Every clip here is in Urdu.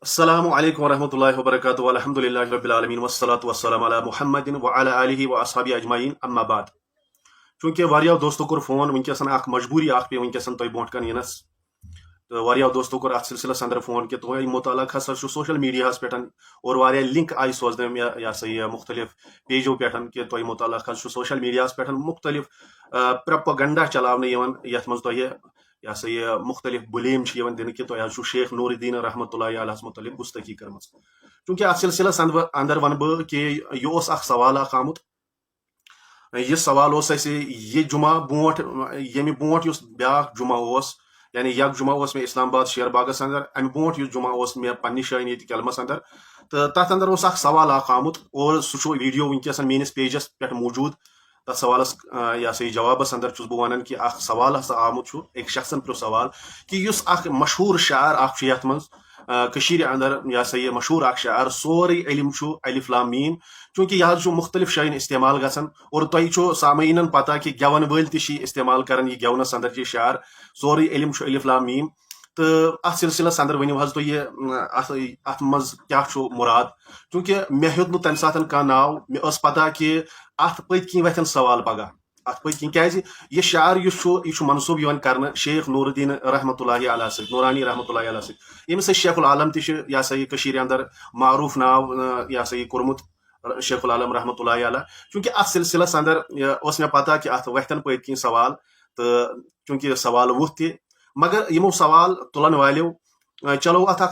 السلام علیکم ورحمۃ اللہ وبرکاتہ الحمد للہ رب العالمین والصلاۃ والسلام علی محمد وعلی آلہ واصحابہ اجمعین اما بعد چونکہ واریاہ دوستو کور فون ونکسن اخ مجبوری اخ پہ ونکسن تہ برونٹ کن ینس تو واریاہ دوستو کور اتھ سلسلس اندر فون کہ تہ متعلق ہسا سوشل میڈیا پہ اور واریاہ لنک آئی سوزن یہ سا یہ مختلف پیجو پہ کہ تہ متعلق سوشل میڈیا پہ مختلف پروپیگنڈا چلاونہ یت مز تہ یہ سا یہ مختلف بلیم دن کہ تہ شیخ نور الدین رحمۃ اللہ علیہ متعلق گستگی کرم چونکہ ات سلسلس اندر ون بہ کہ یہ اخ سوال اخ آمت یہ سوال یہ جمعہ برونٹ یم برونٹ اس بیاکھ جمعہ یعنی یک جمعہ میں اسلام آباد شیر باغس اندر ام برونٹ اس جمعہ میں پنہ جائیں یہ کیلمس اندر تو تر اندر اخ سوال اخ آمت اور سہ ویڈیو ونکس میس پیجس پہ موجود تر سوالس یہ سا یہ جوابس اندر چھس بہ ونان کہ اخ سوال ہسا آمت ایک شخصن پرو سوال کہ اس اخ مشہور شاعر اخ یت مز کشیر اندر یہ سا یہ مشہور اخ شاعر سوری علم الف لام میم چونکہ یہ مختلف جائن استعمال گژھان اور تہ سامعین پتہ کہ گیون ول تہ استعمال کران یہ گیونس اندر یہ شعر سوری علم الف لام میم تو ات سلسلس اندر ونیو حظ تھی ات مز کیا مراد چونکہ مے ہیوت نہ تمہ سات کھانا ناو مے اس پتہ کہ ات پت کن وتھن سوال پگہ ات پت کن کیازِ یہ شعر یہ منسوب کرنے شیخ نور الدین رحمۃ اللہ علیہ ست نورانی رحمۃ اللہ علیہ ست یم سی شیخ العالم تہ یہ سا یہ کشیر اندر معروف ناو یہ سا یہ کورمت شیخ العالم رحمۃ اللہ علیہ چونکہ ات سلسلس اندر اس مے پتہ کہ ات وتھن پت کن سوال تو چونکہ سوال ووت تہ مگر یمو سوال تلن والو چلو ات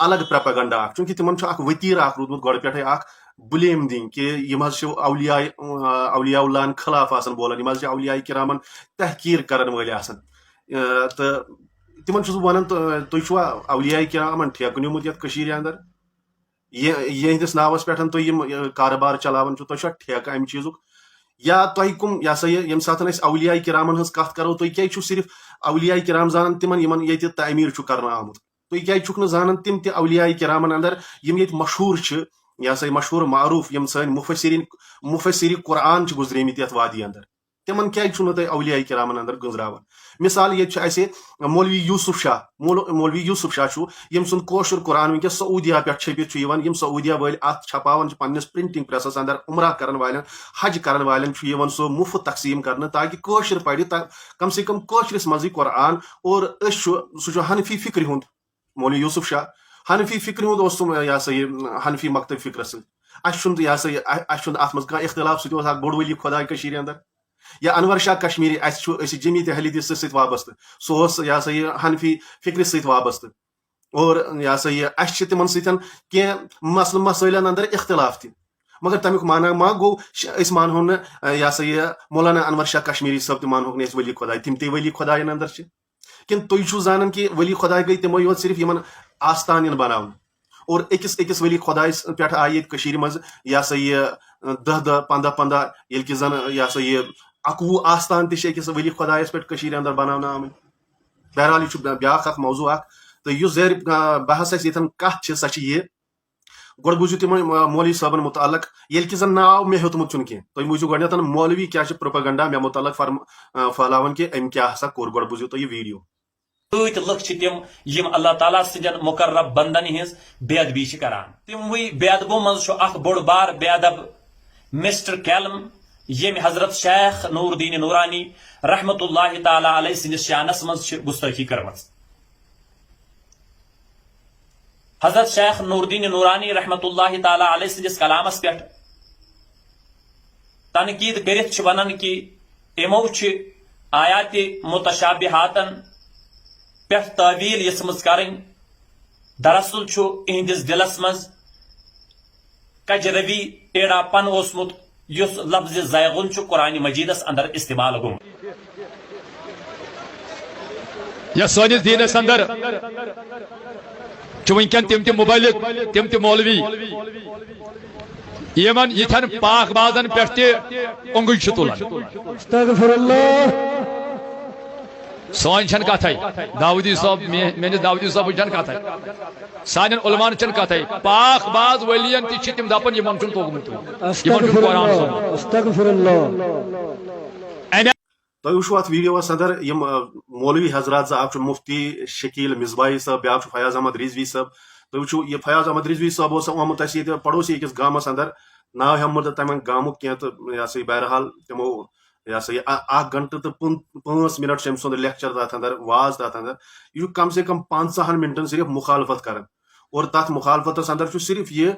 الگ پروپیگنڈا چونکہ تمن اخ وتیر اخ روٗدمُت گۄڈٕ پٮ۪ٹھے اخ بلیم دن کہ یم اولیاء اللہ خلاف آسان بولان یم اولیاء کرامن تحقیر کرن ول آسان تو تمن چھس بہ ونان تُہۍ چھوا اولیاء کرامن ٹھیکہٕ نیومُت یتھ کشیٖرِ اندر یہندس ناوس پٮ۪ٹھ تُہۍ یم کاربار چلاوان چھو تۄہہِ چھوا ٹھیکہٕ امہِ چیٖزُک یا تۄہہِ کم یہ سا یہ یم ساتن أسۍ اولیاء کرامن ہٕنٛز کتھ کرو تُہۍ کیازِ چھو صرف اولیاء کرام زانان تمن یمن ییٚتہِ تعمیٖر چھُ کرنہٕ آمُت تُہۍ کیازِ چھُکھ نہٕ زانان تِم تہِ اولیاء کرامن اندر یم ییٚتہِ مشہوٗر چھِ یہ سا مشہور معروف یم سن مفسری قرآن گزریمت یتھ وادی اندر تمن کیا تھی اولیاء کرامن اندر گزراوان مثال یہ مولوی یوسف شاہ مولوی یوسف شاہ یم سن کوشر قرآن ونکس سعودیہ پہ چھپت یم سعودیہ ول ات چھپاوان پنس پرنٹنگ پریسس اندر عمرہ کرن والن حج کرن والن سو مفت تقسیم کرنے تاکہ کوشر پڑھ کم سے کم کوشرس مزے قرآن اور سہ حنفی فکر ہند مولوی یوسف شاہ حنفی فکر ہند یہ سا یہ حنفی مکتب فکر ست یہ سا ات مز اختلاف سہ بوڑ ولی خدا کشیر اندر یا انور شاہ کشمیری اس جمیت اہل حدیث ست وابستہ سہ یہ سا یہ حنفی فکر ست وابستہ اور یہ سا یہ اس تمن ستن کی مسل مسائلن اندر اختلاف تہ مگر تمیک مانا ما گو اس مانہو یہ سا یہ مولانا انور شاہ کشمیری صاحب تہ مانہوک نا ولی خدا تم تی ولی خدائن اندر کن تھی چھو زانان کہ ولی خدا گئی تمو یوت صرف یمن آستان بناون اور اکس ولی خدائس پہ آئی کشیر مز یہ سا یہ 10 یل کہ زن یہ سا یہ 11 آستان تہ اکس ولی خدائس پہ کشیر اندر بناونہ آمت بہرحال یہ بیاکھ اخ موضوع اخ تو اس زیر بحث اس یتن کت سہ یہ گۄڈٕ بوٗزِو تِم مولوی صٲبن متعلق ییٚلہِ کہِ زن ناو مےٚ ہیوٚتمُت چھُنہٕ کینٛہہ تُہۍ بوٗزِو گۄڈنٮ۪تھ مولوی کیٛاہ چھِ پروپیگنڈا مےٚ متعلق پھٔہلاوان کہِ أمۍ کیٛاہ ہسا کوٚر گۄڈٕ بوٗزِو تُہۍ یہِ ویٖڈیو لُکھ چھِ تِم یِم اللہ تعالیٰ سٕنٛدٮ۪ن مُقرب بنٛدن ہٕنٛز بے ادبی چھِ کران تِموٕے بے ادبو منٛز چھُ اکھ بوٚڑ بار بے ادب مسٹر کیلم ییٚمۍ حضرت شیخ نور الدین نورانی رحمۃ اللہ تعالیٰ علیہ سٕنٛدِس شانس منٛز چھِ گُستٲخی کٔرمٕژ حضرت شیخ نور الدین نورانی رحمۃ اللہ تعالیٰ علیہ سٕنٛدِس کلامس پٮ۪ٹھ تنقید کٔرِتھ چھِ ونان کہ یِمو چھِ آیات متشابہاتن پٮ۪ٹھ تعویل یژھمٕژ کرٕنۍ دراصل چھُ اِہنٛدِس دلس منٛز کجروی ٹیڑا پن اوسمُت یُس لفظ زیغُن چھُ قرآن مجیدس اندر استعمال گوٚمُت یا سٲنِس دیٖنس اندر چھُ وٕنکٮ۪ن تِم تہِ مُبلِغ تِم تہِ مولوی یمن یِتھٮ۪ن پاک بازن پٮ۪ٹھ تہِ اوٚنگُج چھِ تُلان سٲنۍ چھنہٕ کتھے داؤدی صٲب میٲنِس داؤدی صٲبٕچ چھنہٕ کتھے سانٮ۪ن علماہن چھنہٕ کتھے پاک باز ؤلین تہِ چھِ تِم دپان یِمن چھُنہٕ توٚگمُت یِمن چھُنہٕ قرآن سوٗنٛچمُت تُہۍ وٕچھو اتھ ویٖڈیوس اندر یم مولوی حضرات زٕ اکھ چھُ مفتی شکیل مصباحی صٲب بیاکھ چھُ فیاض احمد رضوی صٲب تُہۍ وٕچھِو یہِ فیاض احمد رضوی صٲب اوس آمُت اَسہِ ییٚتہِ پڑوسی أکِس گامَس اندر ناو ہٮ۪مو نہٕ تَمہِ گامُک کینٛہہ تہٕ یہِ ہسا یہِ بہرحال تِمو یہِ ہسا یہِ 1 گنٹہٕ تہٕ 5 مِنٹ چھُ أمۍ سُنٛد لیکچر تَتھ اندر واز تَتھ اندر یہِ چھُ کم سے کم 15 مِنٹن صرف مُخالفت کران اور تَتھ مُخالفتس اندر چھُ صرف یہِ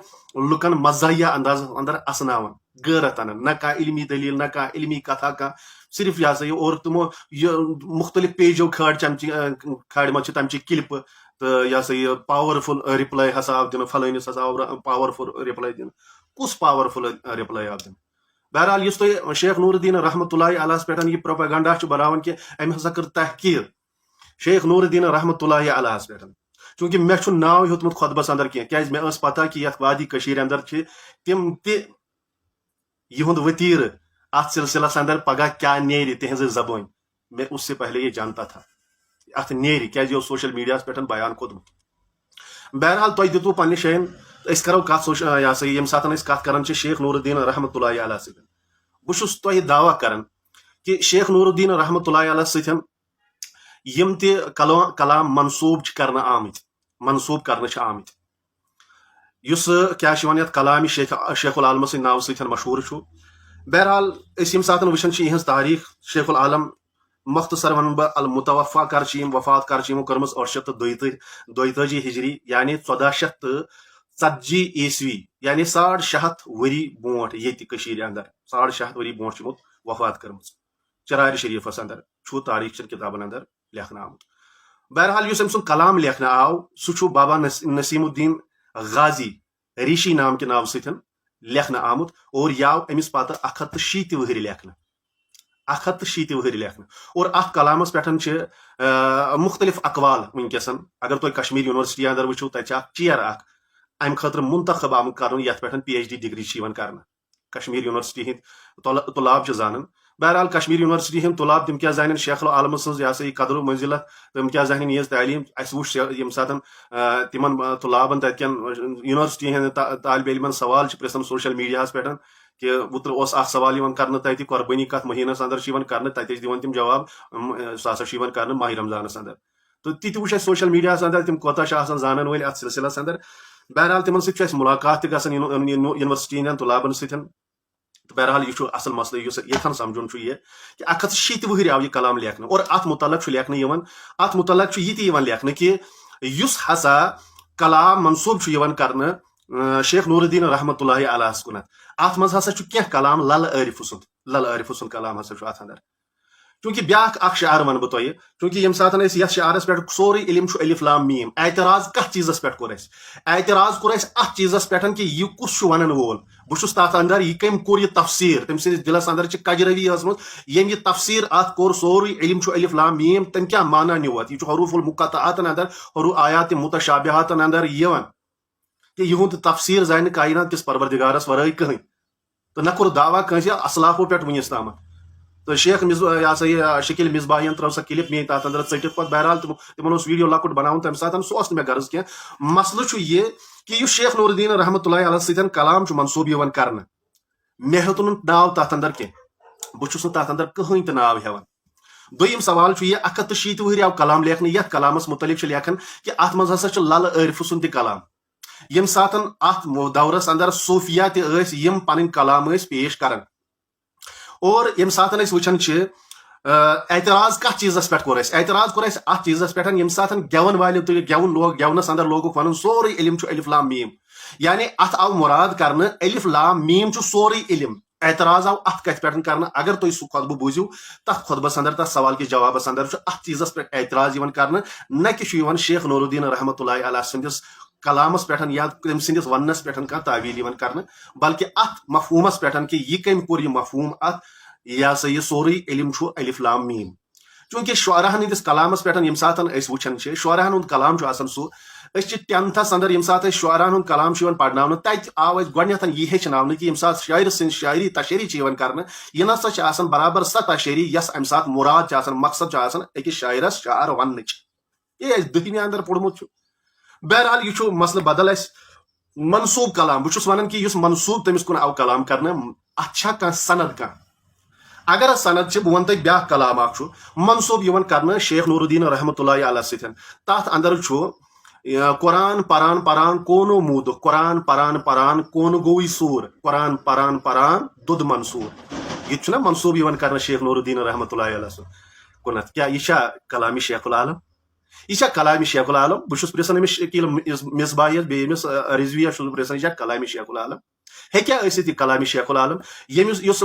لُکن مزاحیہ اندازس اندر اسناوان غٲرت انان نہ کانٛہہ علمی دٔلیٖل نہ کانٛہہ علمی کتھا کانٛہہ صرف یہِ ہسا یہِ اور تِمو یہِ مُختٔلِف پیجو کھالمژٕ چھِ تَمچہِ کلپہٕ تہٕ یہِ ہسا یہِ پاورفُل رِپلاے ہسا آو دِنہٕ فلٲنِس ہسا آو پاورفُل رِپلاے دِنہٕ کُس پاورفُل رِپلاے آو دِنہٕ بہرحال یُس تۄہہِ شیخ نور الدیٖن رحمتہ اللہ علیہس پٮ۪ٹھ یہِ پروپیگنڈا چھُ بناوان کہِ أمۍ ہسا کٔر تحقیٖر شیخ نور الدیٖن رحمتہ اللہ علیہس پٮ۪ٹھ چوٗنٛکہِ مےٚ چھُنہٕ ناو ہیوٚتمُت خۄطبس اندر کینٛہہ کیازِ مےٚ ٲس پتہ کہِ یتھ وادی کٔشیٖرِ اندر چھِ تِم تہِ یِہُنٛد ؤتیٖرٕ اتھ سلسلس اندر پگہہ کیٛاہ نیرِ تِہنٛزِ زبٲنۍ مےٚ اس سے پہلے یہ جانتا تھا اتھ نیرِ کیازِ یہِ اوس سوشل میڈیاہس پٮ۪ٹھ بیان کھوٚتمُت بہرحال تۄہہِ دِتوٕ پننہِ جایہِ أسۍ کرو کتھ یہِ ہسا ییٚمہِ ساتہٕ أسۍ کتھ کران چھِ شیخ نور الدیٖن رحمتہ اللہ علیہ سۭتۍ بہٕ چھُس تۄہہِ دعویٰ کران کہِ شیخ نور الدیٖن رحمتہ اللہ علیہ سۭتۍ یِم تہِ کلام منسوٗب چھِ کرنہٕ آمٕتۍ یُس کیاہ چھِ وَنان یتھ کلامِ شیخ العالمہٕ سٕنٛدِ ناوٕ سۭتۍ مشہوٗر چھُ بہرحال أسۍ ییٚمہِ ساتہٕ وٕچھان چھِ یِہٕنٛز تاریٖخ شیخ العالم مختصر ونہٕ بہٕ المتوفا کر چھِ یِم وفات کر چھِ یِمو کٔرمٕژ 822 ہجری یعنی 1440 عیسوی یعنی 650 ؤری برونٛٹھ ییٚتہِ کٔشیٖرِ اندر 650 ؤری برونٛٹھ چھِ یِمو وفات کٔرمٕژ چرارِ شریٖفس اندر چھُ تاریٖخ چٮ۪ن کِتابن اندر لیکھنہٕ آمُت بہرحال یُس أمۍ سُنٛد کلام لیکھنہٕ آو سُہ چھُ بابا نسیٖم الدیٖن غازی ریٖشی نام کہِ ناوٕ سۭتۍ لیکھنہٕ آمُت اور یہِ آو أمِس پتہٕ 160 ؤہرۍ لیکھنہٕ 160 ؤہرۍ لیکھنہٕ اور اتھ کلامس پٮ۪ٹھ چھِ مُختٔلِف اقوال وٕنکیٚس اگر تُہۍ کشمیٖر یونیورسٹی اندر وٕچھِو تتہِ چھِ اکھ چیر اکھ امہِ خٲطرٕ منتخب آمُت کرنہٕ یتھ پٮ۪ٹھ PhD ڈگری چھِ یِوان کرنہٕ کشمیٖر یونیورسٹی ہٕنٛدۍ طلاب چھِ زانان بہرحال کشمیٖر یونیورسٹی ہٕنٛدۍ طلاب تِم کیاہ زانن شیخ العالمہٕ سٕنٛز یہِ ہسا یہِ قدر و منزلت تِم کیاہ زانن یِہٕنٛز تعلیٖم اَسہِ وٕچھ ییٚمہِ ساتہٕ تِمن طلابن تتہِ کٮ۪ن یونیورسٹی ہٕنٛدۍ طالبہِ علمن سوال چھِ پرژھان سوشل میڈیاہس پٮ۪ٹھ کہِ اوترٕ اوس اکھ سوال یِوان کرنہٕ تتہِ قۄربٲنی کتھ مہینس اندر چھِ یِوان کرنہٕ تتہِ ٲسۍ دِوان تِم جواب سُہ ہسا چھُ یِوان کرنہٕ ماہِ رمضانس اندر تہٕ تہِ وٕچھ اَسہِ سوشل میڈیاہس اندر تِم کوتاہ چھِ آسان زانن وٲلۍ اتھ سلسلس اندر بہرحال تِمن سۭتۍ چھُ اَسہِ مُلاقات تہِ گژھان یونیورسٹی ہٕنٛدٮ۪ن طلابن سۭتۍ تہٕ بہرحال یہِ چھُ اصل مسلہٕ یُس ییٚتھن سمجھُن چھُ یہِ کہِ 160 ؤہرۍ آو یہِ کلام لیکھنہٕ اور اتھ متعلق چھُ لیکھنہٕ یِوان اتھ متعلق چھُ یہِ تہِ یِوان لیکھنہٕ کہِ یُس ہسا کلام منسوٗب چھُ یِوان کرنہٕ شیخ نور الدیٖن رحمتہ اللہ علیہس کُنتھ اتھ منٛز ہسا چھُ کینٛہہ کلام لل عٲرفہٕ سُنٛد کلام ہسا چھُ اتھ اندر چوٗنٛکہِ بیاکھ اکھ شعار ونہٕ بہٕ تۄہہِ چوٗنٛکہِ ییٚمہِ ساتہٕ أسۍ یتھ شعارس پٮ۪ٹھ سورُے علم چھُ الف لام میٖم اعتراض کتھ چیٖزس پٮ۪ٹھ کوٚر اَسہِ اتھ چیٖزس پٮ۪ٹھ کہِ یہِ کُس چھُ ونن وول بہٕ چھُس تتھ اندر یہِ کٔمۍ کوٚر یہِ تفسیٖر تٔمۍ سٕنٛدِس دِلس اندر چھِ کجروی ٲسمٕژ ییٚمۍ یہِ تفسیٖر اتھ کوٚر سورُے علم چھُ الف لام میٖم تٔمۍ کیاہ مانا نیوٗ اَتھ یہِ چھُ حروف المقطعاتن اندر آیات متشابہاتن اندر یِوان کہِ یِہُنٛد تفسیٖر زانہِ نہٕ کاینات کِس پروردِگارس ورٲے کٕہٕنۍ تہٕ نہ کوٚر دعوا کٲنٛسہِ اسلافو پٮ۪ٹھ وٕنِس تامتھ تہٕ شیخ یہِ ہسا یہِ شکیل مصباحین ترٲو سۄ کلپ میٲنۍ تتھ اندر ژٔٹِتھ پتہٕ بہرحال تِمن اوس ویڈیو لۄکُٹ بناوُن تمہِ ساتہٕ سُہ اوس نہٕ مےٚ غرض کینٛہہ مسلہٕ چھُ یہِ کہِ یُس شیخ نور الدیٖن رحمتہ اللہ علیہ سۭتۍ کلام چھُ منسوٗب یِوان کرنہٕ مےٚ ہیوٚتُن نہٕ ناو تتھ اندر کینٛہہ بہٕ چھُس نہٕ تتھ اندر کٕہٕنۍ تہِ ناو ہیٚوان دوٚیِم سوال چھُ یہِ 160 ؤہرۍ آو کلام لیکھنہٕ یتھ کلامس متعلق چھِ لیکھان کہِ اتھ منٛز ہسا چھُ لل عٲرفہٕ سُنٛد تہِ کلام ییٚمہِ ساتہٕ اتھ دورس اندر صوفیا تہِ ٲسۍ یِم پنٕنۍ کلام ٲسۍ پیش کران اور ییٚمہِ ساتہٕ أسۍ وٕچھان چھِ اعتراض کتھ چیٖزس پٮ۪ٹھ کوٚر اَسہِ اتھ چیٖزس پٮ۪ٹھ ییٚمہِ ساتہٕ گٮ۪ون والیو تُلہِ گٮ۪ونس اندر لوگُکھ ونُن سورُے علم چھُ الف لام میٖم یعنی اتھ آو مُراد کرنہٕ الف لام میٖم چھُ سورُے علم اعتراض آو اتھ کتھِ پٮ۪ٹھ کرنہٕ اگر تُہۍ سُہ خۄطبہٕ بوٗزِو تتھ خۄطبس اندر تتھ سوال کِس جوابس اندر چھُ اتھ چیٖزس پٮ۪ٹھ اعتراض یِوان کرنہٕ نہ کہِ چھُ یِوان شیخ نور الدیٖن رحمتہ اللہ علیہ سٕنٛدِس کلامس پٮ۪ٹھ یا تٔمۍ سٕنٛدِس وننس پٮ۪ٹھ کانٛہہ تعویٖل یِوان کرنہٕ بلکہِ اتھ مفہوٗمس پٮ۪ٹھ کہِ یہِ کٔمۍ کوٚر یہِ مفہوٗم اتھ یہِ ہسا یہِ سورُے علم چھُ الف لام میٖم چوٗنٛکہِ شعراہن ہٕنٛدِس کلامس پٮ۪ٹھ ییٚمہِ ساتہٕ أسۍ وٕچھان چھِ شعراہن ہُنٛد کلام چھُ آسان سُہ أسۍ چھِ 10تھس اندر ییٚمہِ ساتہٕ أسۍ شعراہن ہُنٛد کلام چھُ یِوان پرناونہٕ تتہِ آو اَسہِ گۄڈنیتھ یہِ ہیٚچھناونہٕ کہِ ییٚمہِ ساتہٕ شٲعرٕ سٕنٛز شاعری تشٲعری چھِ یِوان کرنہٕ یہِ نسا چھِ آسان برابر سۄ تشٲعری یۄس امہِ ساتہٕ مُراد چھِ آسان مقصد چھُ آسان أکِس شاعرس شعر وننٕچ یہِ اَسہِ 10مہِ اندر پوٚرمُت چھُ بہرحال یہِ چھُ مسلہٕ بدل اَسہِ منسوٗب کلام بہٕ چھُس ونان کہِ یُس منسوٗب تٔمِس کُن آو کلام کرنہٕ اتھ چھا کانٛہہ سند کانٛہہ اگر سند چھِ بہٕ ونہٕ تۄہہِ بیاکھ کلام اکھ چھُ منسوٗب یِوان کرنہٕ شیخ نور الدیٖن رحمتہ اللہ علیہ سۭتۍ تتھ اندر چھُ قرآن پران پران کونو مود قرآن پران پران کون گوئی سور قرآن پران پران دود منصور یہ چھنا منصوب یوان کرنا شیخ نور الدین رحمۃ اللہ علیہ کنت کیا یہ کلامی شیخ العالم یہ کلامی شیخ العالم بہت پرسان امس شکیل مصباحیت بیس رضویہ پرسان یہ کلامی شیخ العالم ہیکیا ٲسِتھ یہ کلامی شیخ العالم یس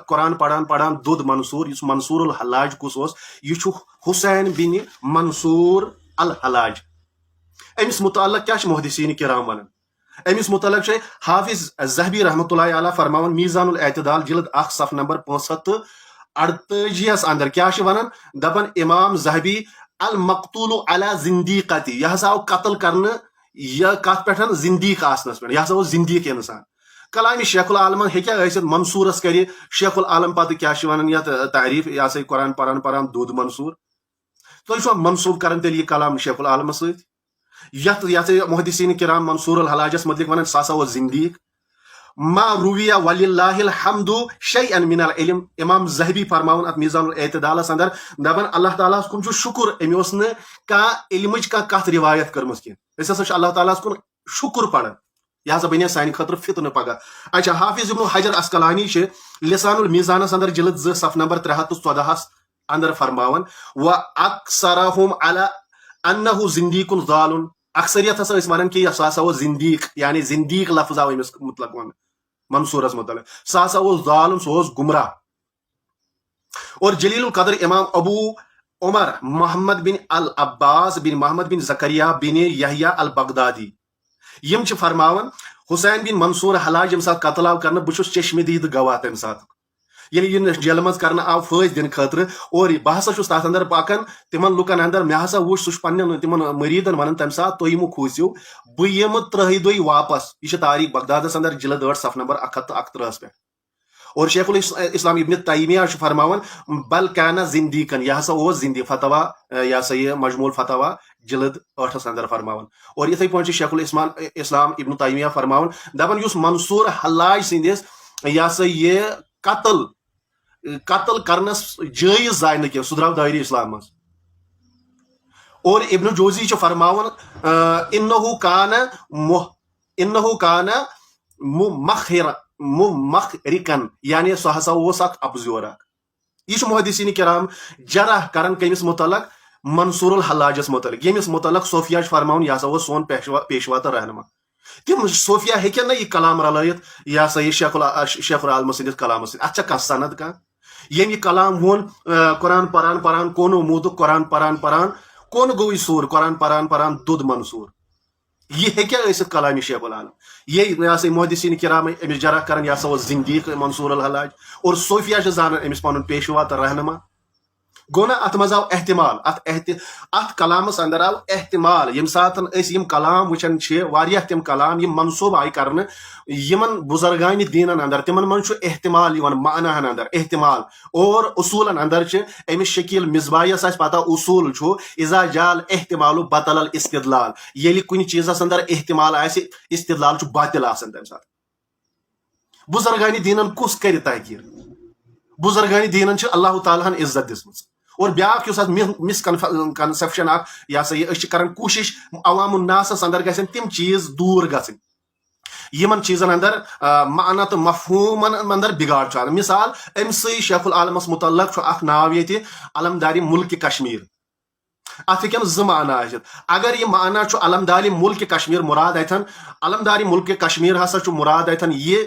قرآن پران پران دود منصور اس منصور الحلاج کس یہ حسین بن منصور الحلاج امس متعلق کیا محدثین کرام ونان امس متعلق حافظ ذہبی رحمۃ اللہ علیہ فرماون میزان الاعتدال جلد 1 صف نمبر 548 اندر کیا ونان دپان امام ذہبی المقتول علی زندیقتی یہ ہسا آو قتل کرنے یہ کت پہ زندیق آسنس پہ یہ ہسا زندیق انسان کلامی شیخ العالم ہیکیا ٲسِتھ منصورس کر شیخ العالم پتہ کیا ونان یتھ تعریف یہ سا قرآن پران پران دود منصور تھی چھو منصوب کران تیل یہ کلام شیخ العالم ست یت محدثین کرام منصور الحلاجس متعلق ونان سا سا زندیق ما رویہ وللہ الحمد شیئا من العلم امام ذہبی فرماون ات میزان الاعتدالس اندر دپان اللہ تعالیٰ کن شکر امس علمچ کت روایت کرمز کی ہسا اللہ تعالیٰ کن شکر پڑھان یہ ہسا بنے سانہ خاطر فتنہ پگہ اچھا حافظ ابن حجر اسقلانی لسان الميزانس اندر جلد 2 صف نمبر 314 اندر فرماون و اکثرهم علی انه زندیق ضال اکثریت ہسا ونان کہ سا سا زندیق یعنی زندیق لفظ آو امس مطلق ون منصورس متعلق سا سا ضال سہ گمراہ اور جلیل القدر امام ابو عمر محمد بن العباس بن محمد بن زکریہ بن یحییٰ البغدادی یم فرماون حسین بن منصور حلاج یم سات قتل آو کرنا بہت چشم دید گواہ تمہ سات یہ جیل مز کرنا آو فیض دن خاطر اور بہ ہسا تر اندر پکان تمن لکن اندر مے ہسا وچ سہ پنن تمن مریدن ونان تمہ سات تھی مو کھوسو بہ یم 30 دہی واپس یہ تاریخ بغدادس اندر جلد 8 صف نمبر 131 پہ اور شیخ الاسلام ابن تیمیہ فرماون بل کانا زندیقن یہ ہسا زندی فتوا یہ سا یہ مجموع فتوا جلد 8 اندر فرماون اور اتھے پہ شیخ الاسلام ابن تیمیہ فرماون دپان اس منصور حلاج سندس یہ سا یہ قتل کرنس جائز زائن کی سہ درو دائر اسلام مز اور ابن جوزی فرماون انہو کان مخرکن یعنی سہ ہسا اخ ابزور یہ محدثین کرام جرح کران کمس متعلق منصور الحلاجس متعلق یمس متعلق صوفیہ فرماون یہ ہسا سون پیشوا تو رہنما تم صوفیہ ہیکن نا یہ کلام رلائت یہ سا یہ شیخ العالم سندس کلام ات کس سند کان یم یہ کلام وون قرآن پران پران کونو مود قرآن پران پران کون گوئی سور قرآن پران پران دود منصور یہ ہیکیا ٲسِتھ کلامی شیخ العالم یہ سا محدثین کرام امس جرح کران یہ سا زندیق منصور الحلاج اور صوفیہ زانان امس پن پیشوا تو رہنما گو نا ات مز آو احتمال ات کلامس اندر آو احتمال یم سات یم کلام وچن واریاہ تم کلام یم منصوب آئی کرنے یمن بزرگان دینن اندر تمن من احتمال یوان معناہن اندر احتمال اور اصولن اندر امس شکیل مصباحیس آس پتہ اصول اذا جال احتمال بطل الاستدلال ییٚلہِ کُنہِ چیزس اندر احتمال آسہِ استدلال باطل آسان تمہِ سات بزرگان دینن کس کر تحقیر بزرگان دینن اللہ تعالیٰ ہن عزت دِژمٕژ اور بیاکھ مس کنسپشن اخ یہ سا یہ کران کوشش عوام الناسس اندر گھن تم چیز دور گھن یمن چیزن اندر معنی تو مفہومن اندر بگاڑ آن مثال ام سی شیخ العالمس متعلق اخ ناو یہ علمداری ملک کشمیر ات ہن ز معنی اگر یہ معنی علمداری ملک کشمیر مراد اتن علمداری ملک کشمیر ہسا مراد اتن یہ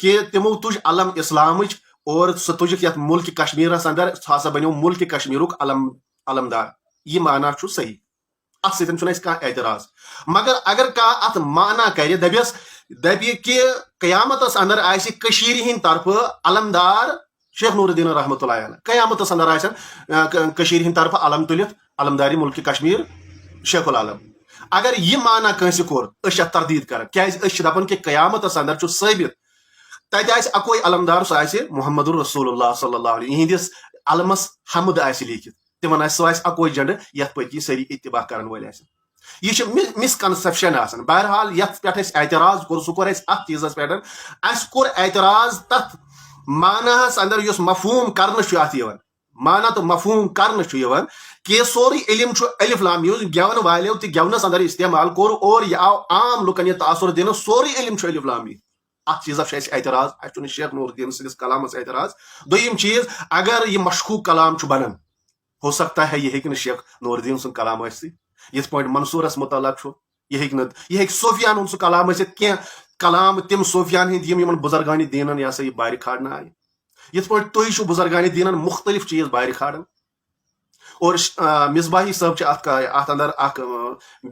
کہ تمو تج علم اسلامچ اور سہ تجک یت ملک کشمیرس اندر سہ ہسا بنو ملک کشمیرک علمدار یہ معنی صحیح ات سن اعتراض مگر اگر کانٛہہ ات معنی کر دپہ کہ قیامتس اندر آشیر ہند طرف علمدار شیخ نور الدین رحمۃ اللہ علیہ قیامتس اندر آشیر ہند طرف علم تلت علمداری ملک کشمیر شیخ العالم اگر یہ معنی کنسہ کور تردید کران کیاز دپان کہ قیامتس اندر ثابت تتہ اکوے علمدار سہ محمد الرسول اللہ صلی اللہ علیہ یہندس علمس حمد لکھت تمن سہ اکوے جنڈ یت پہ ساری اتباع کرن ول یہ مسکنسپشن آسان بہرحال یت پہ اعتراض کور سہ کور ات چیزس پہ کور اعتراض تت معنی اندر اس مفہوم کرنے ات معنی تو مفہوم کرنے کہ سوری علم الف لام یُس گیون والیو تہ گیونس اندر استعمال کور اور یہ آو عام لکن یہ تاثر دن سوری علم الف لام ات چیز اعتراض اچھا شیخ نور الدین سندس کلامس اعتراض دویم چیز اگر یہ مشکوک کلام بنان ہو سکتا ہے یہ ہیکہ شیخ نور الدین سن کلام ٲسِتھ یِتھ پٲٹھۍ منصورس متعلق یہ ہیکہ صوفیان ہُنٛد سُہ کلام ٲسِتھ کینٛہہ کلام تم صوفیان ہند یم یمن بزرگان دینن یہ سا یہ بارِ کھالنہٕ آیہِ یِتھ پٲٹھۍ تُہۍ چھِو بزرگان دینن مختلف چیز بارِ کھالان اور مصباحی صٲب ات اندر اخ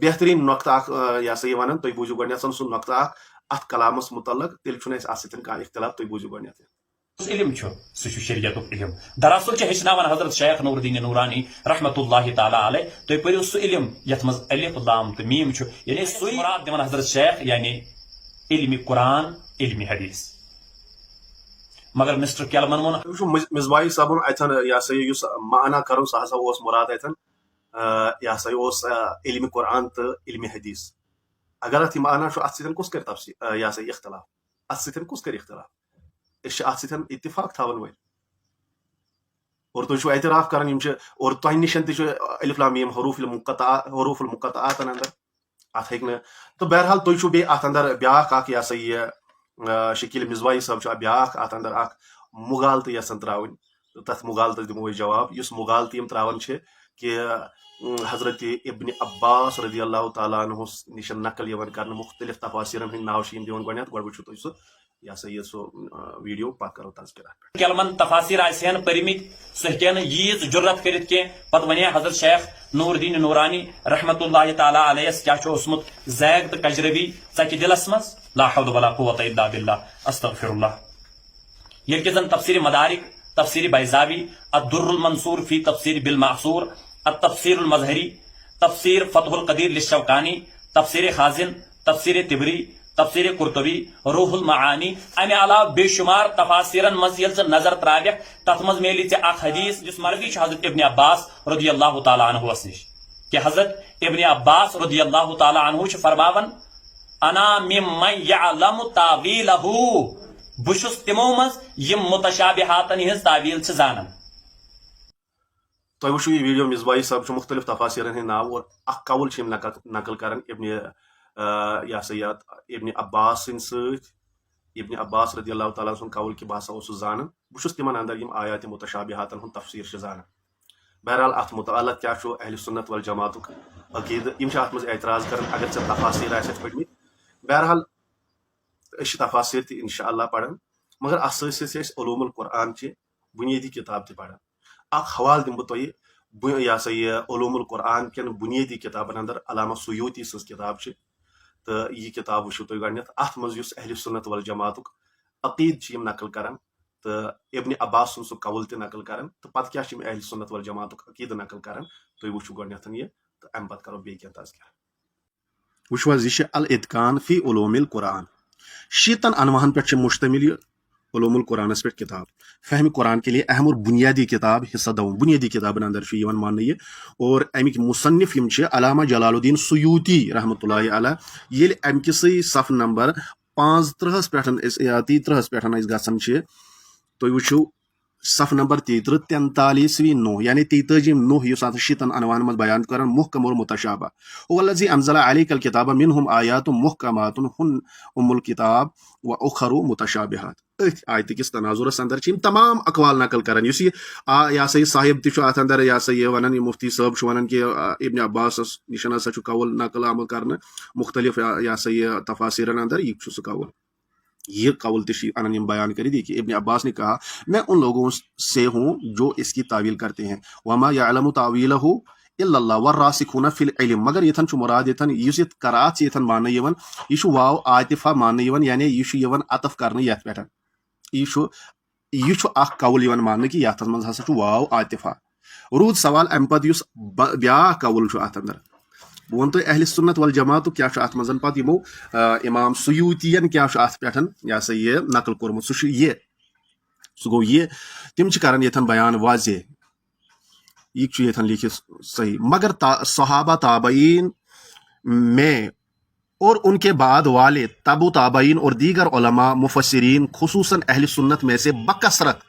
بہترین نقطہ اخ یہ سا یہ ونان تُہۍ بوٗزِو گۄڈنیتھ سُہ نقطہ اخ ات کلامس متعلق تیٚلہِ چھُنہٕ اَسہِ اتھ سۭتۍ کانٛہہ اختلاف تُہۍ بوٗزِو گۄڈنیتھ علم سہ شریعت علم دراصل ہچنان حضرت شیخ نور الدین نورانی رحمۃ اللہ تعالی علیہ تھی پریو سہ علم یت مز الف لام تو میم یعنی سُے مراد دِوان حضرت شیخ یعنی علم قرآن علم حدیث مگر مسٹر کیلمن وون مصباحی صٲبُن اتھن یہ سا یُس معنا کرُن سُہ ہسا اوس مراد اتھن یہ سا اوس علم قرآن تو علم حدیث اگر اتھ معنا ات سۭتۍ کُس کرِ تفصیل یہ سا اختلاف ات سۭتۍ کُس کرِ اختلاف اس ات سۭتۍ اتفاق تھاون وٲلۍ اور تُہۍ چھِو اعتراف کران یم اور تۄہہِ نِشن تہِ چھُ الف لام میم حروف المقطعات اندر ات ہیٚکہِ نہٕ تہٕ بہرحال تُہۍ چھِو بیٚیہِ اتھ اندر بیاکھ اکھ یہ سا یہ شکیل مصباحی صٲب چھُ بیاکھ اتھ اندر اکھ مغالطہٕ یژھان تراوٕنۍ تہٕ تتھ مغالطس دِمو أسۍ جواب یُس مغالطہٕ یم تراوان چھِ کہ حضرت ابن عباس رضی اللہ تعالیٰ عنہس نشن نقل یوان کرنے مختلف تفاصیرن ہند ناو یم دِوان گۄڈنیتھ گۄڈٕ وٕچھِو تُہۍ سُہ یہ سا یہ سو ویڈیو پتہ کرو تذکرہ کیلمن تفاصیر آسہن پرمت سہ ہیکہ نہٕ ییٖژ جرت کٔرِتھ کینٛہہ پتہٕ ونے حضرت شیخ نور الدین نورانی رحمۃ اللہ تعالیٰ علیہ کیا چھُ اوسمُت زیگ تہٕ کجربی ژکہِ دلس منٛز لا حول ولا قوة الا باللہ استغفر اللہ ییٚلہِ کہِ زن تفسیر مدارک تفسیر بیضاوی الدر المنصور فی تفسیر بالمعصور التفسیر المظہری تفسیر فتح القدیر للشوکانی تفسیر خازن تفسیر طبری تفسیر قرطبی روح المعانی امہ علاوہ بے شمار تفاسیرن مز یل نظر تراویک تت مز میلی ژےٚ اکھ حدیث جس مروی حضرت ابن عباس رضی اللہ تعالیٰ عنہ نش کہ حضرت ابن عباس رضی اللہ تعالیٰ عنہ فرماون انا ممن یعلم تاویلہ بہ چھُس تمو مز یم متشابہاتن ہنز تعویل چھ زانن تُہۍ وٕچھِو یہ ویڈیو مصباحی صٲب چھُ مختلف تفاصیرن ہند ناو اور اکھ قول چھِ یم نقل کران یہ سا ابن عباس ابن عباس رضی اللہ تعالیٰ سن قول کہ بہ ہسا اوسُس زانان بہ چھُس تمن اندر یم آیات متشابہاتن ہند تفسیر چھ زانان بہرحال ات متعلق کیا چھُ اہل سنت والجماعتُک عقیدٕ یم چھِ اتھ منٛز اعتراض کران اگر ژےٚ تفاصیر آسٮ۪تھ پٔرمٕتۍ بہرحال أسۍ چھِ تفاصیر تہِ انشاء اللہ پران مگر اتھ سۭتۍ سۭتۍ أسۍ علوم القرآن چہِ بُنیٲدی کتاب تہِ پران اکھ حوالہٕ دِمہٕ بہٕ تۄہہِ یہ سا یہ علوم القرآن کٮ۪ن بُنیٲدی کتابن اندر علامہ سیوطی سٕنٛز کتاب چھِ تہٕ یہ کتاب وٕچھِو تُہۍ گۄڈنیتھ اتھ منٛز یُس اہل سنت والجماعتُک عقیٖدٕ چھِ یم نقل کران تہٕ ابن عباس سُنٛد سُہ قول تہِ نقل کران تہٕ پتہٕ کیاہ چھِ یم اہل سنت والجماعتُک عقیٖدٕ نقل کران تُہۍ وٕچھِو گۄڈنیتھ یہ تہٕ امہِ پتہٕ کرو بیٚیہِ کینٛہہ تذکرہ وٕچھِو حظ یہ چھِ الاتقان فی علوم القرآن شیٖتن انواہن پٮ۪ٹھ چھِ مشتمل یہ علوم القرآنس پٮ۪ٹھ کتاب فہم قرآن کے لیے اہم اور بنیادی کتاب حصہ دوم بنیادی کتابن اندر چھُ یِوان ماننہٕ یہ اور امیک مصنف یم چھِ علامہ جلال الدین سیوطی رحمۃ اللہ علیہ ییٚلہِ امہِ کِسٕے صف نمبر 35 پٮ۪ٹھ یا 33 پٮ۪ٹھ أسۍ گژھان چھِ تُہۍ وٕچھِو صف نمبر 43 نوح یعنی 43 نوح یُس اتھ شیٖتن انواہن منٛز بیان کران محکم اور متشابہ والذی انزل علیک الکتاب منہم آیات محکمات ہن ام الکتاب و اخر متشابہات اتھ آیتہِ کِس تناظرس اندر چھِ یم تمام اقوال نقل کران یُس یہ سا یہ صاحب تہِ چھُ اتھ اندر یہ سا یہ ونان یہ مفتی صٲب چھُ ونان کہ ابن عباسس نشن ہسا چھُ قول نقل آمُت کرنہٕ مختلف یہ سا یہ تفاصیرن اندر یہ چھُ سُہ قول یہ قول تشی انن بیان کری دی کہ ابن عباس نے کہا میں ان لوگوں سے ہوں جو اس کی تعویل کرتے ہیں وما یعلم تعویلہ الا اللہ والراسخون فی العلم مگر یتھن چھُ مراد یتھن یُس یتھ قرات چھِ یتھن ماننہٕ یِوان یہ چھُ واو عاطفہ ماننہٕ یِوان یعنی یہ چھُ یِوان عطف کرنہٕ یتھ پٮ۪ٹھ یہ چھُ اکھ قول یِوان ماننہٕ کہ یتھ منٛز ہسا چھُ واو عاطفہ روٗد سوال امہِ پتہٕ یُس بیاکھ قول چھُ اتھ اندر بہٕ وَنہٕ تۄہہِ اہل سنت والجماعتُک کیاہ چھُ اتھ منٛز پتہٕ یِمو امام سیوطین کیاہ چھُ اتھ پٮ۪ٹھ یہ سا یہ نقل کوٚرمُت سُہ چھُ یہ سُہ گوٚو یہ تِم چھِ کران یتھن بیان واضح یہ چھُ یتھن لیکھِتھ صحیح مگر صحابہ تابعین میں اور ان کے بعد والے تابعین اور دیگر علماء مفسرین خصوصاً اہل سنت میں سے بکثرت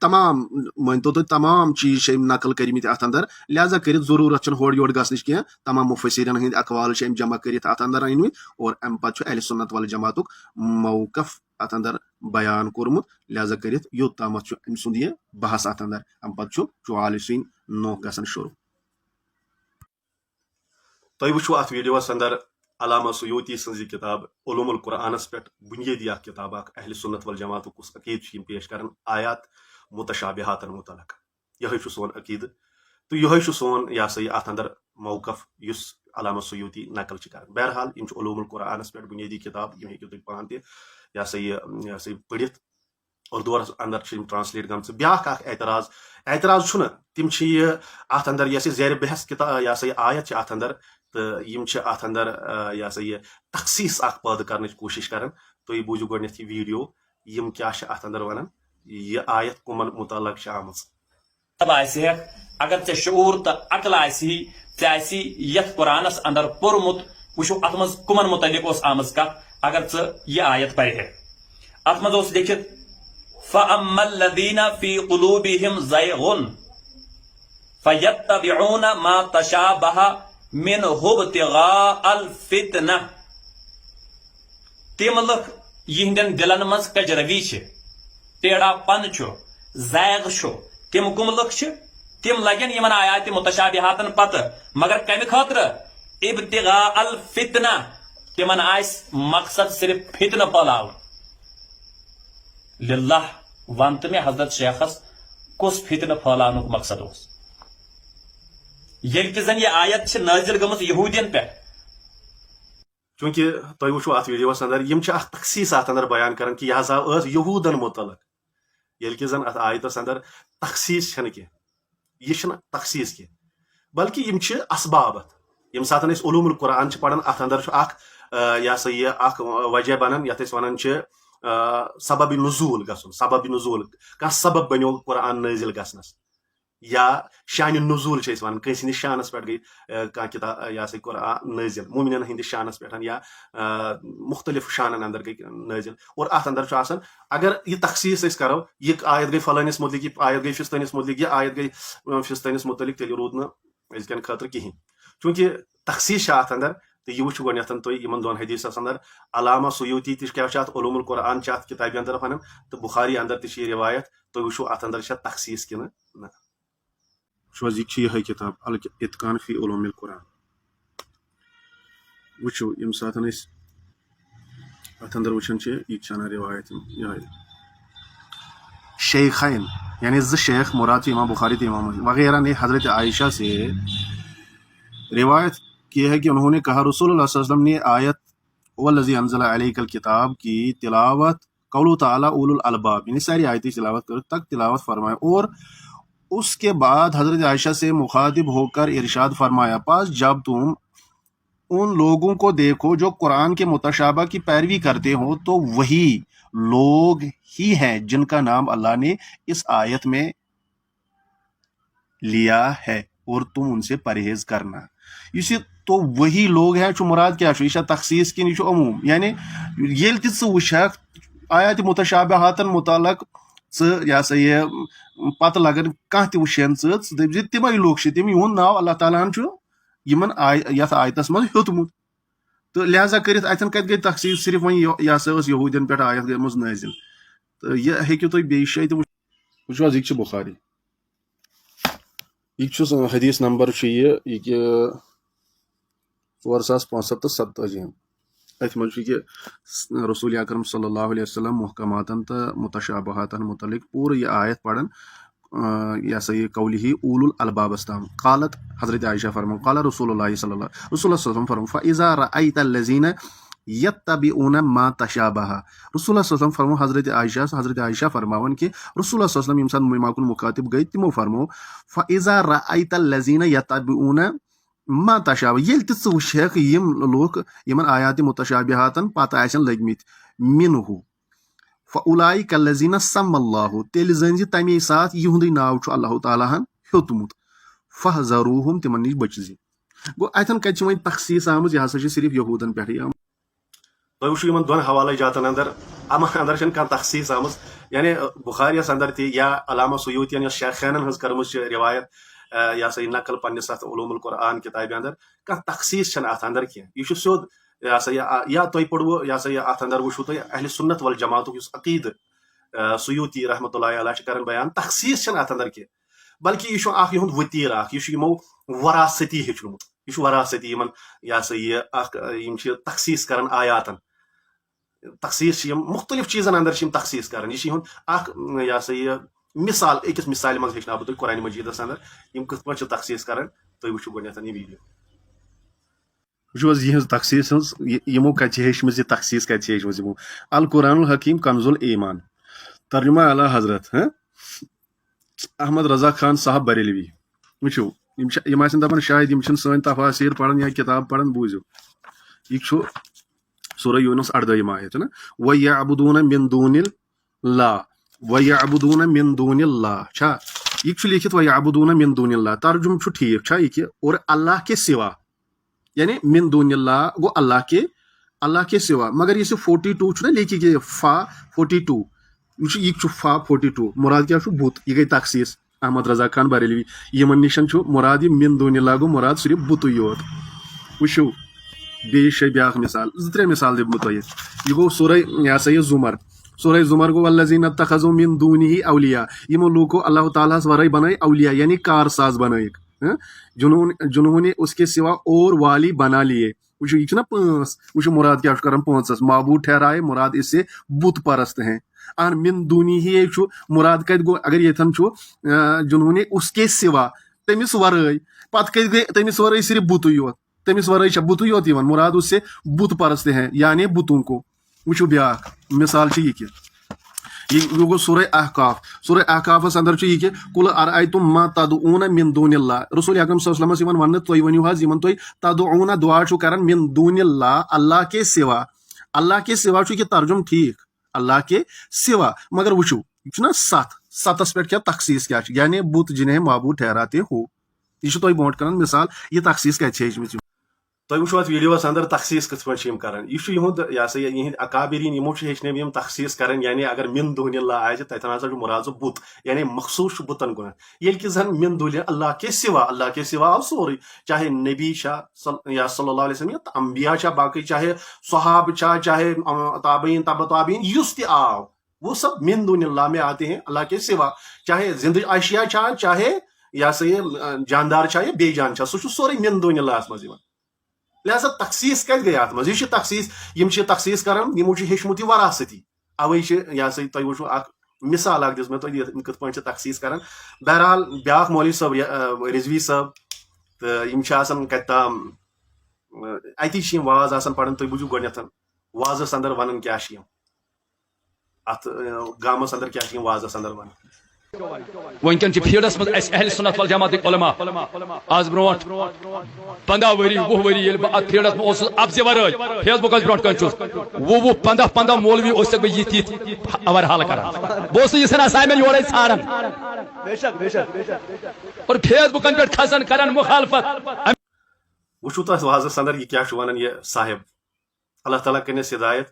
تمام مٲنتو تُہۍ تمام چیٖز چھِ أمۍ نقل کٔرمٕتۍ اَتھ اندر لہٰذا کٔرِتھ ضروٗرت چھنہٕ ہورٕ یورٕ گژھنٕچ کینٛہہ تمام مُفسریٖن ہٕنٛدۍ اقوال چھِ أمۍ جمع کٔرِتھ اَتھ اندر أنمٕتۍ اور اَمہِ پتہٕ چھُ اہلِ سُنت والجماعتُک موقف اَتھ اندر بیان کوٚرمُت لہٰذا کٔرِتھ یوٚت تامتھ چھُ أمۍ سُنٛد یہِ بحث اَتھ اندر اَمہِ پتہٕ چھُ 44 نوٚکھ گژھان شروٗع. تُہۍ وٕچھو اَتھ ویٖڈیوَس اندر علامہ سیوٗطی سٕنٛز یہِ کِتاب علوٗم القرآنس پٮ۪ٹھ بُنیٲدی اکھ کِتاب اکھ اہلِ سُنت والجماعتُک کُس عقیٖدٕ چھِ یِم پیش کران آیات متشابہاتن متعلق یِہوے چھُ سون عقیٖدٕ تہٕ یِہوے چھُ سون یہِ ہسا یہِ اَتھ اندر موقف یُس علامہ سیوٗطی نقل چھِ کران. بہرحال یِم چھِ علوٗم القرآنس پٮ۪ٹھ بُنیٲدی کِتاب یِم ہیٚکِو تُہۍ پانہٕ تہِ یہِ ہسا یہِ پٔرِتھ اردوٗوس اندر چھِ یِم ٹرانسلیٹ گٔمژٕ. بیاکھ اکھ اعتراض چھُنہٕ تِم چھِ یہِ اَتھ اندر یۄس یہِ زیرِ بحث کِتاب یہِ ہسا یہِ آیت چھِ اَتھ اندر تہٕ یِم چھِ اَتھ اندر یہِ ہسا یہِ تخصیٖص اکھ پٲدٕ کرنٕچ کوٗشش کران. تُہۍ بوٗزِو گۄڈٕنیتھ یہِ ویٖڈیو یِم کیاہ چھِ اَتھ اندر وَنان یہِ آیت کٕمن مُتعلق چھِ آمٕژ. اگر ژےٚ شعوٗر تہٕ عقل آسی ژےٚ آسی یتھ قرآنس اندر پوٚرمُت وٕچھو اتھ منٛز کٕمن متعلق اوس آمٕژ کتھ اگر ژٕ یہِ آیت پرِہکھ. اتھ منٛز اوس لیکھِتھ فَأَمَّا الَّذِينَ فِي قُلُوبِهِمْ زَيْغٌ فَيَتَّبِعُونَ مَا تَشَابَهَ مِنْهُ ابْتِغَاءَ الْفِتْنَةِ. تِم لُکھ یِہنٛدٮ۪ن دِلن منٛز کجروی چھِ ٹیڑا پن چھُ زیغ چھُ تِم کُم لُکھ چھِ تِم لگن یِمن آیاتِ متشابہاتن پتہٕ مگر کمہِ خٲطرٕ ابتغاء الفتنہ تِمن آسہِ مقصد صرف فتنہٕ پھٔلاوُن. للہ ون تہٕ مےٚ حضرت شیخس کُس فتنہٕ پھٔلاونُک مقصد اوس ییٚلہِ کہِ زن یہِ آیت چھِ نٲزِل گٔمٕژ یہوٗدین پٮ۪ٹھ. چوٗنٛکہِ تُہۍ وٕچھو اَتھ ویٖڈیوَس اندر یِم چھِ اکھ تخصیٖص اَتھ اندر بیان کران کہِ یہِ ہسا ٲس یہوٗدن مُتعلق ییٚلہِ کہِ زن اَتھ آیتس اندر تخصیٖص چھنہٕ کینٛہہ یہِ چھنہٕ تخصیٖص کینٛہہ بلکہِ یِم چھِ اسباب اتھ. ییٚمہِ ساتہٕ أسۍ علوٗم القرآن چھِ پران اتھ اندر چھُ اکھ یہِ ہسا یہِ اکھ وجہ بنان یتھ أسۍ ونان چھِ سبب نزوٗل گژھُن. سبب نزوٗل کانٛہہ سبب بنیو قرآن نٲزِل گژھنس یا شانہِ نزوٗل چھِ أسۍ ونان کٲنٛسہِ ہٕنٛدِس شانس پٮ۪ٹھ گٔے کانٛہہ کِتاب یہِ ہسا یہِ قرآن نٲزِل موٗمِنن ہٕنٛدِس شانس پٮ۪ٹھ یا مُختٔلِف شانن اندر گٔے نٲزِل اور اتھ اندر چھُ آسان اگر یہِ تخصیٖص أسۍ کرو یہِ آیت گٔے فلٲنِس مُتعلق یہِ آیت گٔے فِستٲنِس مُتعلق یہِ آیت گٔے فِستٲنِس مُتعلق تیٚلہِ روٗد نہٕ أزکٮ۪ن خٲطرٕ کِہینۍ. چوٗنٛکہِ تخصیٖص چھِ اتھ اندر تہٕ یہِ وٕچھو گۄڈٕنیتھ تُہۍ یِمن دۄن حدیٖثس اندر علامہ سیوٗطی تہِ کیاہ چھُ اتھ علوٗم القرآن چھِ اتھ کِتابہِ اندر ونان تہٕ بُخاری اندر تہِ چھِ یہِ روایت. تُہۍ وٕچھو اتھ اندر چھا تخصیٖص کِنہٕ نہ. وٕچھو حظ یہِ چھِ یِہے کِتاب الاتقان فی علوٗم القرآن. وٕچھو ییٚمہِ ساتہٕ أسۍ اتھ اندر وٕچھان چھِ یہِ تہِ چھِ انان روایت یِہے شیخین یعنی زٕ شیخ مراد چھِ امام بخاری تہٕ امام وغیرہ نے حضرت عائشہ سے روایت کی ہے کہ انہوں نے کہا رسول اللہ صلی اللہ علیہ وسلم نے آیت والذی انزل علیک الکتاب کی تلاوت قول تعالیٰ اولو الالباب یعنی ساری آیتیں تلاوت کرو تک تلاوت فرمایا اور اس کے بعد حضرت عائشہ سے مخاطب ہو کر ارشاد فرمایا پس جب تم ان لوگوں کو دیکھو جو قرآن کے متشابہ کی پیروی کرتے ہو تو وہی لوگ ہی ہیں جن کا نام اللہ نے اس آیت میں لیا ہے اور تم ان سے پرہیز کرنا. یُس یہِ تو وہی لوگ ہے چھُ مراد کیاہ چھُ یہِ چھا تخصیٖص کِنہٕ یہِ چھُ عموٗم یعنی ییٚلہِ تہِ ژٕ وٕچھکھ آیاتِ متشابہاتن مُتعلق ژٕ یہِ ہسا یہِ پتہٕ لگان کانٛہہ تہِ وٕچھن ژٕ دٔپۍ زِ تِمے لُکھ چھِ تِم یِہُنٛد ناو اللہ تعالیٰ ہن چھُ یِمن یتھ آیتس منٛز ہیوٚتمُت تہٕ لہٰذا کٔرِتھ اتٮ۪ن کتہِ گٔے تخصیٖص صرف وۄنۍ یہِ ہسا ٲس یہوٗدین پٮ۪ٹھ آیت گٔمٕژ نٲزِل تہٕ یہِ ہیٚکِو تُہۍ بیٚیہِ جایہِ تہِ وٕچھو حظ یہِ چھُ بُخاری یہِ چھُس حدیٖث نمبر چھُ یہِ کہِ 4577 أتھۍ منٛز چھُ یہِ رسول اکرم صلی اللہ علیہ وسلم محکماتن تہٕ متشابہاتن متعلق پوٗرٕ یہِ آیت پران یہِ ہسا یہِ قولی اولو الالبابس تام. قالت حضرت عائشہ فرماؤ قال رسول اللہ صلی اللہ علیہ وسلم فرماؤ فاذا رأيت الذین یتبعون ما تشابہ. رسول اللہ صلی اللہ علیہ وسلم فرماؤ حضرت عائشہ فرماون کہ رسول اللہ صلی اللہ علیہ وسلم ییٚمہِ ساتہٕ ماکُن مُخاطب گٔے تِمو فرمو فاذا رأيت الذین یتبعون ما تشابہ ییٚلہِ تہِ ژٕ وٕچھکھ یِم لُکھ یِمن آیاتِ متشابہاتن پتہٕ آسن لٔگمٕتۍ منہُ فاولئک الذین سمى اللہ تیٚلہِ زٲنۍ زِ تمے ساتہٕ یِہُنٛدُے ناو چھُ اللہ تعالیٰ ہن ہیوٚتمُت فاحذروہم تِمن نِش بٔچِو زِ. گوٚو اتٮ۪ن کتہِ چھِ وۄنۍ تخصیٖص آمٕژ یہِ ہسا چھِ صرف یہوٗدن پٮ۪ٹھٕے آمٕژ. تُہۍ وٕچھِو یِمن دۄن حوالے جاتن اندر یِمن اندر چھنہٕ کانٛہہ تخصیٖص آمٕژ یعنی بخاریس اندر تہ یا علامہ سیوطین یا شیخینن ہز کرمز روایت یہ سا یہ نقل پنس ات علوم القرآن کتابہ اندر کھانا تخصیص ات اندر کی یہ سیود یہ سا یا تھی پڑو یہ سا یہ ات اندر وچھو تھی اہل سنت والجماعت اس عقید سیوطی رحمۃ اللہ علیہ کران بیان تخصیص ات اندر کی بلکہ یہ یہد وتیر یہ وراثتی ہیچنمت یہ وراثتی یہ سا یہ تخصیص کران آیاتن تخصیص مختلف چیزن اندر تخصیص کران یہ سا یہ مثال اکس مثال من ہیچنا بہ قرآن مجیدس اندر کت پہ تخصیص کران تھی وچھو گۄڈنیتھ یہ ویڈیو وچھو حظ یہ تخصیص یمو کتہ ہیچمژ یہ تخصیص کتہ ہیچمژ یمو القرآن الحکیم کنز الایمان ترجمہ اعلی حضرت احمد رضا خان صاحب بریلوی وچھو یم آسن دپان شاید یم سن تفاسیر پڑھان یا کتاب پڑھان بوزو یہ سورہ یونس 18 آیت نا وَيَعْبُدُونَ مِن دُونِ اللَّهِ وَيَعْبُدُونَ مِن دُونِ اللَّهِ چھا یہ لکھت وَيَعْبُدُونَ مِن دُونِ اللَّهِ ترجم ٹھیک چھا یہ اور اللہ کے سوا یعنی من دون اللہ گو اللہ کے سوا مگر یہ 42 نا لیکن کہ فا 42 یہ فا 42 مراد کیا بت یہ گئی تخصیص احمد رضا خان بریلوی یمن نشن مراد یہ من دون اللہ گو مراد صرف بتوی یوت وچھو بیس بیاکھ مثال زٕ مثال دب بہ تہ یہ گو سورہ یہ سا یہ زمر گو الذین اتخذوا من دونہ اولیاء یمو لوگو اللہ تعالیٰ ورائے بنائے اولیاء یعنی کار ساز بنائک جنہوں نے اس کے سوا اور والی بنا لیے وچھو یہ نا پانچ وچھو مراد کیا کران پانچس معبود ٹھہرائے مراد اس سے بت پرست ہیں من دونی ہی مراد کت گو اگر یتن جنہوں نے اس کے سوا تمس ورائے پتہ کت گئی تمس ورائے صرف بتوی یوت تمس ورائے بتوی یوت مراد اس سے بت پرست ہیں یعنی بتوں کو وچھو بیاکھ مثال یہ گو سورہ احقاف اندر یہ کہ قل ارأیتم ما تدعون من دون اللہ رسول اکرم صلی اللہ علیہ وسلم ون تھی ونیو حظ تھی تدعون دعا کران من دون اللہ کے سوا کہ ترجم ٹھیک اللہ کے سوا مگر وچھو یہ نا ستس پہ کیا تخصیص کیا یعنی بت جنہیں معبود ٹھہراتے ہو یہ تھی برونٹ کران مثال یہ تخصیص کتہ ہیچمژ تھی وچھو ات ویڈیوس اندر تخصیص کت پہ کران یہ سا یہ اکابرین یمو ہیچن تخصیص کران یعنی اگر من دون اللہ آئے تتن ہسا مراد بت یعنی مخصوص بتن کن یل کہ زن من دون اللہ کے سوا آو سورے چاہے نبی یا صلی اللہ علیہ وسلم یا انبیاء باقی چاہے صحاب چاہے تابعین تبع تابعین یس تہ آو وہ سب من دون اللہ میں آتے ہیں اللہ کے سوا چاہے زندہ اشیاء چاہے یا سا یہ جاندار چاہے بے جان سہ سورے من دون اللہ مز لہذا تخصیص کت گئی ات مز یہ تخصیص تخصیص کران یمو ہیچمت یہ وراثتی اوے یہ سا تھی وچھو مثال دس میں تھی کت پہ تخصیص کران بہرحال بیاکھ مولوی صاحب رضوی صاحب تو کت تام اتی واز پڑھان تھی بوزو گۄڈنیتھ وازس اندر ونان کیا ات گامس اندر کیا وازس اندر ونان ونکن فیلڈس مز اہل سنت والجماعت علماء آز برونٹ 15 ؤری 20 ؤری یل بہ ات فیلڈس مز ابزِ ورٲے فیس بکس برونٹ کن چھس 15 مولوی بہ یہ اور حال کران بہ یہ اسائنمنٹ یورے ژھاران اور فیس بکن پہ کھسان کران مخالفت وچھو تس وازس اندر یہ کیا ونان یہ صاحب اللہ تعالیٰ کرنس ہدایت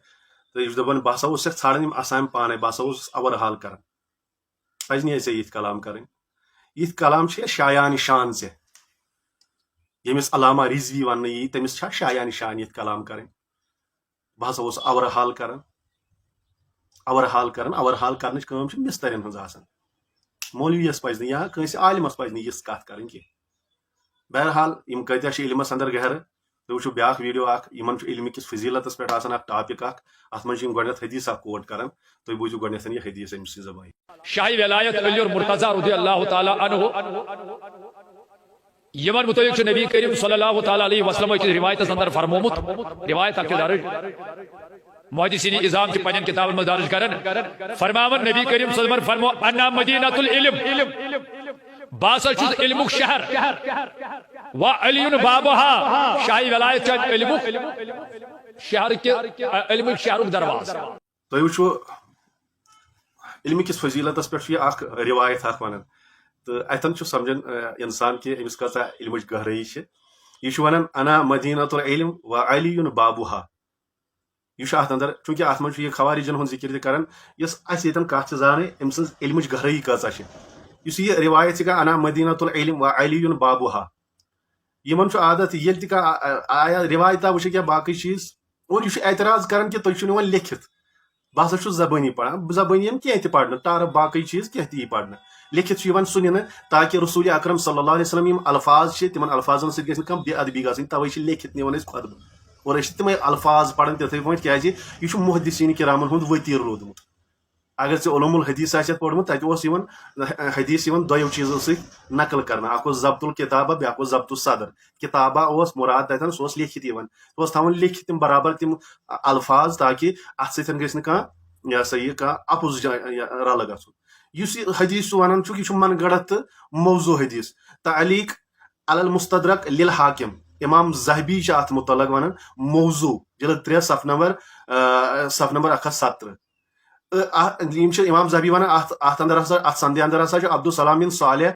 تو یہ دپان بہ ہسا اوسکھ ژھانڈان اسائن پانے بہ ہسا اوسس اور حال کران پز نہیں ایسے یہ کلام کریں یہ کلام شایان شان سے یمس علامہ رضوی ون تمس شایان شان یہ کلام کریں بہ ہسا اوس اور حال کران اور حال کرنچ کام مسترین ہز آسان مولویس پز نہیں یا کنس عالمس پز نہیں یہ کت کریں کی بہرحال یم کتیا علمس اندر گہر تو وچھو بیاکھ ویڈیو ان علم کس فضیلتس پہ ٹاپک ات من گۄڈنیتھ حدیث کوٹ کران تھی بوزو گۄڈنیتھ یہ حدیث امس زبان شاہی ولایت علی اور مرتضی رضی اللہ تعالی عنہ یمن متعلق نبی کریم صلی اللہ تعالی علیہ وسلم کی روایت اندر فرمومت روایت درج محدثین اعظام کی پنن کتاب میں درج کرن فرماون نبی کریم صلی اللہ علیہ وسلم فرمو انا مدینہ العلم باسا چھس علمک شہر و علی بابها شاہی ولایت علمک شہر کے علمک شہرک دروازہ تھی وچھو علم کس فضیلتس پہ یہ روایت ونان تو اتن سمجھان انسان کہ امس کتا علمچ گہرائی یہ ونان انا مدینۃ العلم و علی بابها یہ ات اندر چونکہ ات من یہ خوارجن ہند ذکر تہ کران یس اس یتن کت زانے ام سن علمچ گہرائی کۭژاہ چھ اس یہ روایت چھ انا مدینۃ العلم و علی بابها یمن چھ عادت یل تہ آیا روایتہ وچھ یا باقی چیز اور یہ اعتراض کران کہ تھی چھو لکھت بہ ہسا زبانی پڑھان زبانی کی تہ پڑھنا تار باقی چیز کی تہ پڑھنا لکھت سن تاکہ رسول اکرم صلی اللہ علیہ وسلم یم الفاظ تمن الفاظن سی گھن کم بے ادبی گھن توے لکھت نوان خطبہ اور تمے الفاظ پڑھان تتھے پٲٹھۍ کیازِ یہ محدثین کرامن ہند وتیر رودمت اگر ژے علوم الحدیث آسیت پوٚرمُت تتہِ اوس یِوان حدیث یِوان دۄیو چیٖزو سۭتۍ نقل کرنہٕ اکھ اوس ضبط الکتابہ بیاکھ اوس ضبط الصدر کتابہ اوس مراد تتٮ۪ن سُہ اوس لیکھِتھ یِوان سُہ اوس تھاوان لیکھِتھ تِم برابر تِم الفاظ تاکہ اتھ سۭتۍ گژھِ نہٕ کانٛہہ یہ سا یہ کانٛہہ اپُز رلہٕ گژھُن یُس یہ حدیث ونان چھُکھ یہ چھُ من گڑت تہٕ موضوع حدیث تعلیق علی المستدرک للحاکم امام زہبی چھ اتھ متعلق ونان موضوع جلد 3 صف نمبر 117 امام زہبی ونان ات اندر ات سندِ اندر ہسا عبدالسلام بن صالح